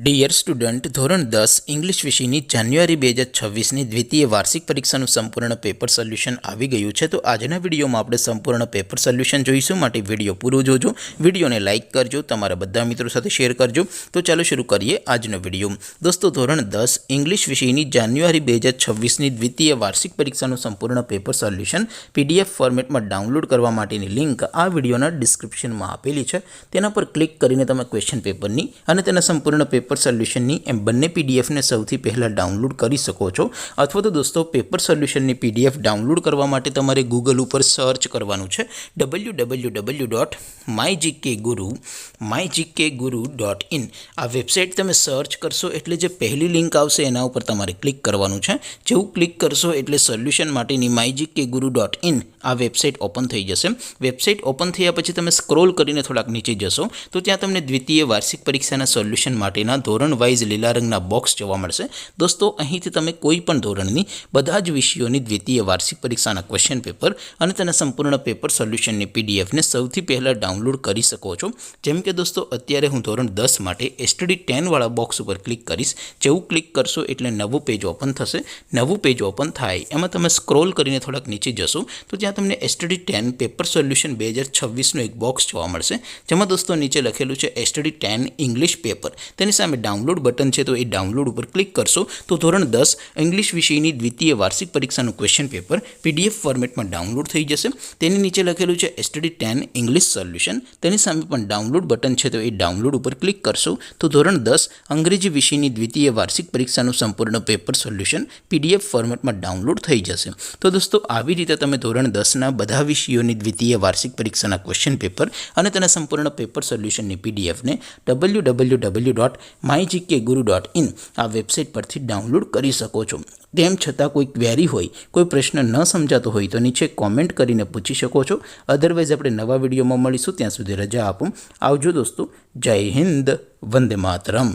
Dear student, ધોરણ 10 English વિષયની જાન્યુઆરી 2026ની દ્વિતીય વાર્ષિક પરીક્ષાનું સંપૂર્ણ પેપર સોલ્યુશન આવી ગયું છે. તો આજના વિડીયોમાં આપણે સંપૂર્ણ પેપર સોલ્યુશન જોઈશું. માટે વિડીયો પૂરો જોજો, વિડીયોને લાઇક કરજો, તમારા બધા મિત્રો સાથે શેર કરજો. તો ચાલો શરૂ કરીએ આજનો વિડીયો. દોસ્તો, ધોરણ 10 ઇંગ્લિશ વિષયની જાન્યુઆરી 2026ની દ્વિતીય વાર્ષિક પરીક્ષાનું સંપૂર્ણ પેપર સોલ્યુશન PDF ફોર્મેટમાં ડાઉનલોડ કરવા માટેની લિંક આ વિડીયોના ડિસ્ક્રિપ્શનમાં આપેલી છે. તેના પર ક્લિક કરીને તમે ક્વેશ્ચન પેપરની અને તેના સંપૂર્ણ પેપર સોલ્યુશનની એમ બંને પીડીએફને સૌથી પહેલાં ડાઉનલોડ કરી શકો છો. અથવા તો દોસ્તો, પેપર સોલ્યુશનની PDF ડાઉનલોડ કરવા માટે તમારે ગૂગલ ઉપર સર્ચ કરવાનું છે www.mygkguru.in. આ વેબસાઇટ તમે સર્ચ કરશો એટલે જે પહેલી લિંક આવશે એના ઉપર તમારે ક્લિક કરવાનું છે. જેવું ક્લિક કરશો એટલે સોલ્યુશન માટેની mygkguru.in આ વેબસાઇટ ઓપન થઈ જશે. વેબસાઇટ ઓપન થયા પછી તમે સ્ક્રોલ કરીને થોડાક નીચે જશો તો ત્યાં તમને દ્વિતીય વાર્ષિક પરીક્ષાના સોલ્યુશન માટેના ધોરણ વાઇઝ લીલા રંગના બોક્સ જોવા મળશે. દોસ્તો, અહીંથી તમે કોઈ પણ ધોરણની બધા જ વિષયોની દ્વિતીય વાર્ષિક પરીક્ષાના ક્વેશ્ચન પેપર અને તેના સંપૂર્ણ પેપર સોલ્યુશનની PDFને સૌથી પહેલાં ડાઉનલોડ કરી શકો છો. જેમ કે દોસ્તો, અત્યારે હું ધોરણ 10 માટે STD10 વાળા બોક્સ ઉપર ક્લિક કરીશ. જેવું ક્લિક કરશો એટલે નવું પેજ ઓપન થશે. નવું પેજ ઓપન થાય એમાં તમે સ્ક્રોલ કરીને થોડાક નીચે જશો તો ત્યાં તમને STD10 પેપર સોલ્યુશન 2026નું એક બોક્સ જોવા મળશે. જેમાં દોસ્તો નીચે લખેલું છે STD10 ઇંગ્લિશ પેપર. તેની સામે ડાઉનલોડ બટન છે, તો એ ડાઉનલોડ ઉપર ક્લિક કરશો તો ધોરણ 10 ઇંગ્લિશ વિષયની દ્વિતીય વાર્ષિક પરીક્ષાનું ક્વેશ્ચન પેપર PDF ફોર્મેટમાં ડાઉનલોડ થઈ જશે. તેની નીચે લખેલું છે STD10 ઇંગ્લિશ સોલ્યુશન. તેની સામે પણ ડાઉનલોડ બટન છે, તો એ ડાઉનલોડ ઉપર ક્લિક કરશો તો ધોરણ 10 અંગ્રેજી વિષયની દ્વિતીય વાર્ષિક પરીક્ષાનું સંપૂર્ણ પેપર સોલ્યુશન PDF ફોર્મેટમાં ડાઉનલોડ થઈ જશે. તો દોસ્તો, આવી રીતે તમે ધોરણ 10ના બધા વિષયોની દ્વિતીય વાર્ષિક પરીક્ષાના ક્વેશ્ચન પેપર અને તેના સંપૂર્ણ પેપર સોલ્યુશનની PDFને www.mygkguru.in આ વેબસાઇટ પરથી ડાઉનલોડ કરી શકો છો. તેમ છતાં કોઈ ક્વેરી હોય, કોઈ પ્રશ્ન ન સમજાતો હોય તો નીચે કોમેન્ટ કરીને પૂછી શકો છો. અધરવાઇઝ આપણે નવા વિડીયોમાં મળીશું. ત્યાં સુધી રજા આપો. આવજો દોસ્તો. જય હિન્દ. વંદે માતરમ.